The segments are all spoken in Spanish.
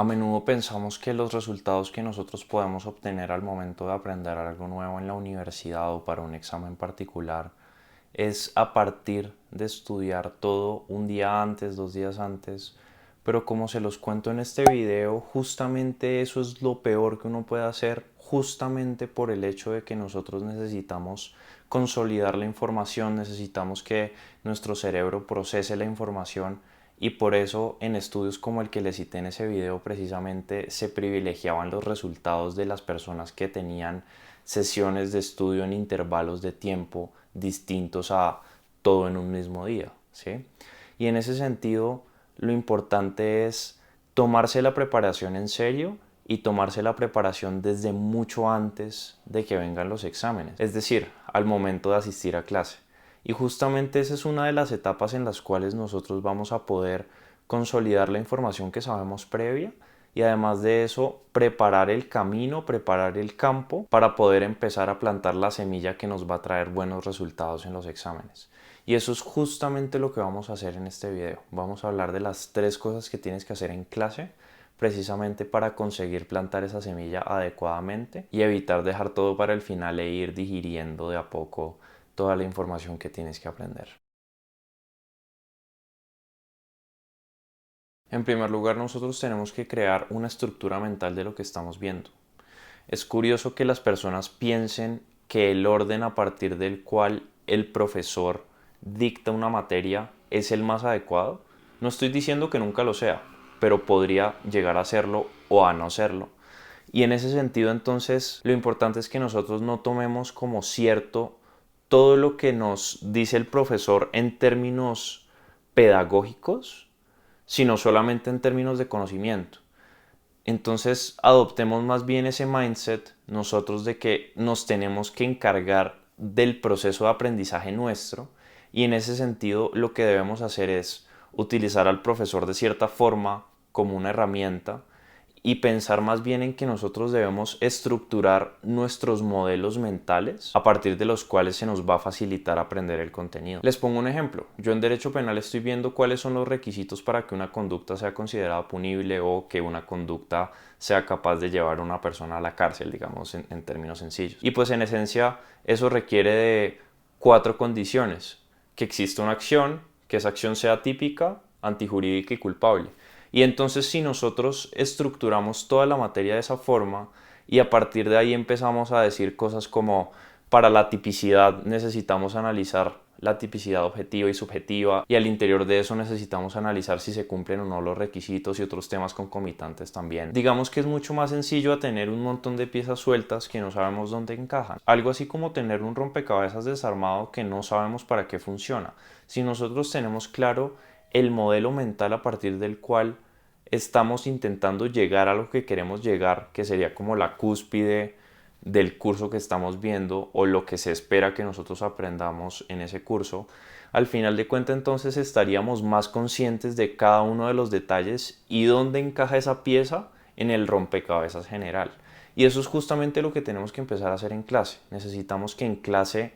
A menudo pensamos que los resultados que nosotros podemos obtener al momento de aprender algo nuevo en la universidad o para un examen particular es a partir de estudiar todo un día antes, 2 días antes, pero como se los cuento en este video, justamente eso es lo peor que uno puede hacer, justamente por el hecho de que nosotros necesitamos consolidar la información, necesitamos que nuestro cerebro procese la información y por eso en estudios como el que les cité en ese video precisamente se privilegiaban los resultados de las personas que tenían sesiones de estudio en intervalos de tiempo distintos a todo en un mismo día, ¿sí? Y en ese sentido, lo importante es tomarse la preparación en serio y tomarse la preparación desde mucho antes de que vengan los exámenes, es decir, al momento de asistir a clase. Y justamente esa es una de las etapas en las cuales nosotros vamos a poder consolidar la información que sabemos previa y además de eso preparar el camino, preparar el campo para poder empezar a plantar la semilla que nos va a traer buenos resultados en los exámenes. Y eso es justamente lo que vamos a hacer en este video. Vamos a hablar de las 3 cosas que tienes que hacer en clase precisamente para conseguir plantar esa semilla adecuadamente y evitar dejar todo para el final e ir digiriendo de a poco toda la información que tienes que aprender. En primer lugar, nosotros tenemos que crear una estructura mental de lo que estamos viendo. Es curioso que las personas piensen que el orden a partir del cual el profesor dicta una materia es el más adecuado. No estoy diciendo que nunca lo sea, pero podría llegar a serlo o a no serlo. Y en ese sentido, entonces, lo importante es que nosotros no tomemos como cierto todo lo que nos dice el profesor en términos pedagógicos, sino solamente en términos de conocimiento. Entonces adoptemos más bien ese mindset nosotros de que nos tenemos que encargar del proceso de aprendizaje nuestro y en ese sentido lo que debemos hacer es utilizar al profesor de cierta forma como una herramienta y pensar más bien en que nosotros debemos estructurar nuestros modelos mentales a partir de los cuales se nos va a facilitar aprender el contenido. Les pongo un ejemplo. Yo en Derecho Penal estoy viendo cuáles son los requisitos para que una conducta sea considerada punible o que una conducta sea capaz de llevar a una persona a la cárcel, digamos, en términos sencillos. Y pues en esencia eso requiere de 4 condiciones. Que exista una acción, que esa acción sea típica, antijurídica y culpable. Y entonces si nosotros estructuramos toda la materia de esa forma y a partir de ahí empezamos a decir cosas como para la tipicidad necesitamos analizar la tipicidad objetiva y subjetiva y al interior de eso necesitamos analizar si se cumplen o no los requisitos y otros temas concomitantes también. Digamos que es mucho más sencillo a tener un montón de piezas sueltas que no sabemos dónde encajan. Algo así como tener un rompecabezas desarmado que no sabemos para qué funciona. Si nosotros tenemos claro el modelo mental a partir del cual estamos intentando llegar a lo que queremos llegar, que sería como la cúspide del curso que estamos viendo o lo que se espera que nosotros aprendamos en ese curso, al final de cuentas entonces estaríamos más conscientes de cada uno de los detalles y dónde encaja esa pieza en el rompecabezas general. Y eso es justamente lo que tenemos que empezar a hacer en clase. Necesitamos que en clase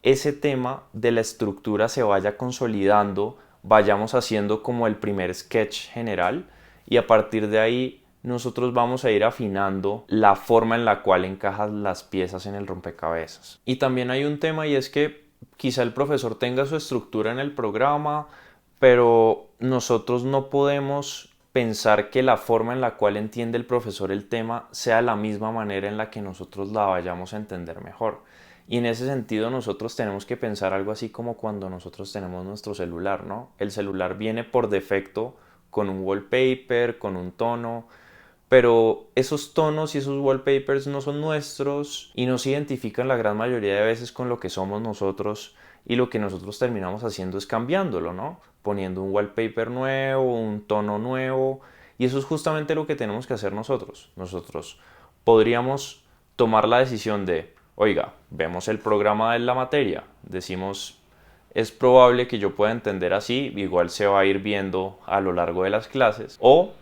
ese tema de la estructura se vaya consolidando, vayamos haciendo como el primer sketch general y a partir de ahí nosotros vamos a ir afinando la forma en la cual encajan las piezas en el rompecabezas. Y también hay un tema y es que quizá el profesor tenga su estructura en el programa, pero nosotros no podemos pensar que la forma en la cual entiende el profesor el tema sea la misma manera en la que nosotros la vayamos a entender mejor. Y en ese sentido nosotros tenemos que pensar algo así como cuando nosotros tenemos nuestro celular, ¿no? El celular viene por defecto con un wallpaper, con un tono, pero esos tonos y esos wallpapers no son nuestros y no se identifican la gran mayoría de veces con lo que somos nosotros y lo que nosotros terminamos haciendo es cambiándolo, ¿no? Poniendo un wallpaper nuevo, un tono nuevo y eso es justamente lo que tenemos que hacer nosotros. Nosotros podríamos tomar la decisión de, oiga, vemos el programa de la materia, decimos es probable que yo pueda entender así, igual se va a ir viendo a lo largo de las clases, o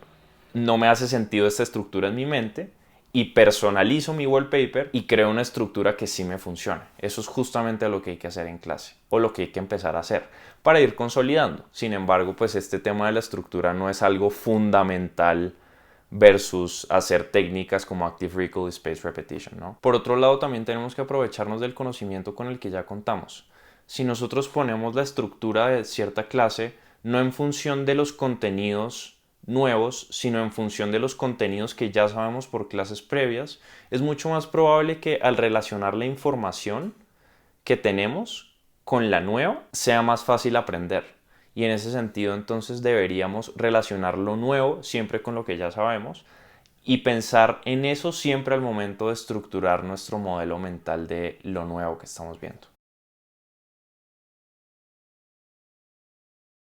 no me hace sentido esta estructura en mi mente y personalizo mi wallpaper y creo una estructura que sí me funcione. Eso es justamente lo que hay que hacer en clase o lo que hay que empezar a hacer para ir consolidando. Sin embargo, pues este tema de la estructura no es algo fundamental versus hacer técnicas como Active Recall y Spaced Repetition, ¿no? Por otro lado, también tenemos que aprovecharnos del conocimiento con el que ya contamos. Si nosotros ponemos la estructura de cierta clase no en función de los contenidos nuevos, sino en función de los contenidos que ya sabemos por clases previas, es mucho más probable que al relacionar la información que tenemos con la nueva sea más fácil aprender. Y en ese sentido entonces deberíamos relacionar lo nuevo siempre con lo que ya sabemos y pensar en eso siempre al momento de estructurar nuestro modelo mental de lo nuevo que estamos viendo.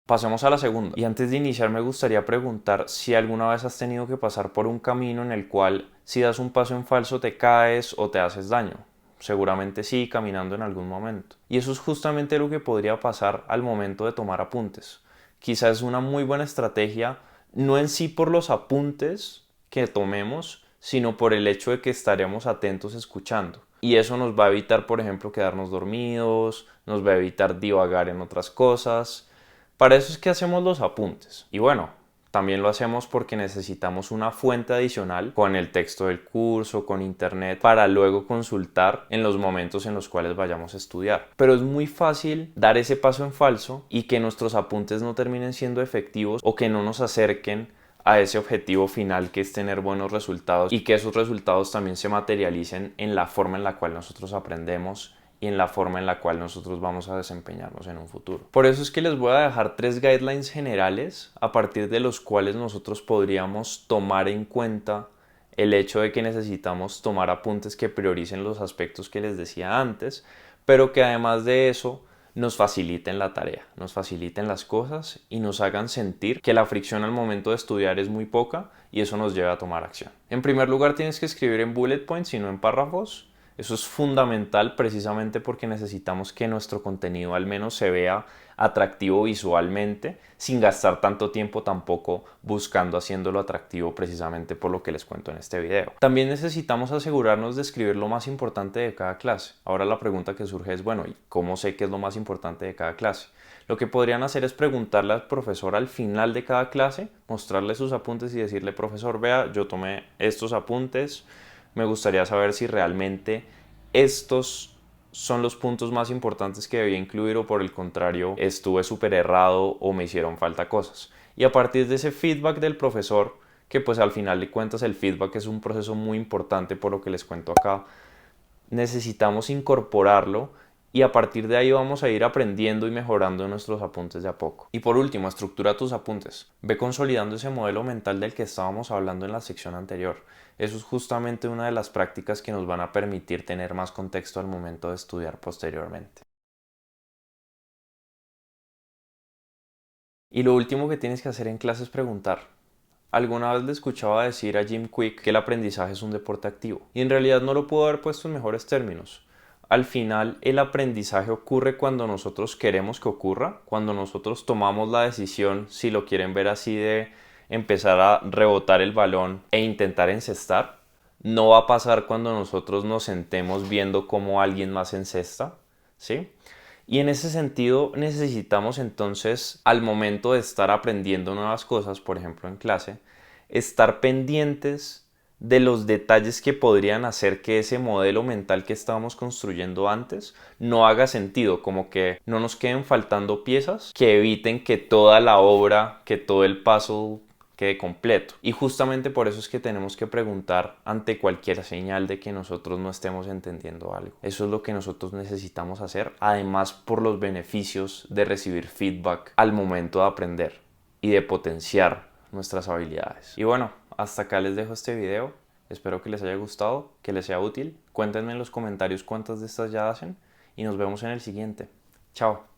Pasemos a la segunda. Y antes de iniciar me gustaría preguntar si alguna vez has tenido que pasar por un camino en el cual si das un paso en falso te caes o te haces daño. Seguramente sí, caminando en algún momento. Y eso es justamente lo que podría pasar al momento de tomar apuntes. Quizás es una muy buena estrategia, no en sí por los apuntes que tomemos, sino por el hecho de que estaremos atentos escuchando. Y eso nos va a evitar, por ejemplo, quedarnos dormidos, nos va a evitar divagar en otras cosas. Para eso es que hacemos los apuntes. Y bueno, también lo hacemos porque necesitamos una fuente adicional con el texto del curso, con internet, para luego consultar en los momentos en los cuales vayamos a estudiar. Pero es muy fácil dar ese paso en falso y que nuestros apuntes no terminen siendo efectivos o que no nos acerquen a ese objetivo final que es tener buenos resultados y que esos resultados también se materialicen en la forma en la cual nosotros aprendemos y en la forma en la cual nosotros vamos a desempeñarnos en un futuro. Por eso es que les voy a dejar 3 guidelines generales a partir de los cuales nosotros podríamos tomar en cuenta el hecho de que necesitamos tomar apuntes que prioricen los aspectos que les decía antes, pero que además de eso nos faciliten la tarea, nos faciliten las cosas y nos hagan sentir que la fricción al momento de estudiar es muy poca y eso nos lleva a tomar acción. En primer lugar, tienes que escribir en bullet points y no en párrafos. Eso es fundamental precisamente porque necesitamos que nuestro contenido al menos se vea atractivo visualmente, sin gastar tanto tiempo tampoco buscando haciéndolo atractivo precisamente por lo que les cuento en este video. También necesitamos asegurarnos de escribir lo más importante de cada clase. Ahora la pregunta que surge es, bueno, ¿y cómo sé qué es lo más importante de cada clase? Lo que podrían hacer es preguntarle al profesor al final de cada clase, mostrarle sus apuntes y decirle, profesor, vea, yo tomé estos apuntes, me gustaría saber si realmente estos son los puntos más importantes que debía incluir o por el contrario estuve súper errado o me hicieron falta cosas. Y a partir de ese feedback del profesor, que pues al final de cuentas el feedback es un proceso muy importante por lo que les cuento acá, necesitamos incorporarlo y a partir de ahí vamos a ir aprendiendo y mejorando nuestros apuntes de a poco. Y por último, estructura tus apuntes. Ve consolidando ese modelo mental del que estábamos hablando en la sección anterior. Eso es justamente una de las prácticas que nos van a permitir tener más contexto al momento de estudiar posteriormente. Y lo último que tienes que hacer en clase es preguntar. Alguna vez le escuchaba decir a Jim Quick que el aprendizaje es un deporte activo. Y en realidad no lo puedo haber puesto en mejores términos. Al final, el aprendizaje ocurre cuando nosotros queremos que ocurra, cuando nosotros tomamos la decisión, si lo quieren ver así, de empezar a rebotar el balón e intentar encestar. No va a pasar cuando nosotros nos sentemos viendo cómo alguien más encesta, ¿sí? Y en ese sentido necesitamos entonces, al momento de estar aprendiendo nuevas cosas, por ejemplo en clase, estar pendientes de los detalles que podrían hacer que ese modelo mental que estábamos construyendo antes no haga sentido, como que no nos queden faltando piezas que eviten que toda la obra, que todo el puzzle quede completo. Y justamente por eso es que tenemos que preguntar ante cualquier señal de que nosotros no estemos entendiendo algo. Eso es lo que nosotros necesitamos hacer, además por los beneficios de recibir feedback al momento de aprender y de potenciar nuestras habilidades. Y bueno, hasta acá les dejo este video. Espero que les haya gustado, que les sea útil. Cuéntenme en los comentarios cuántas de estas ya hacen y nos vemos en el siguiente. Chao.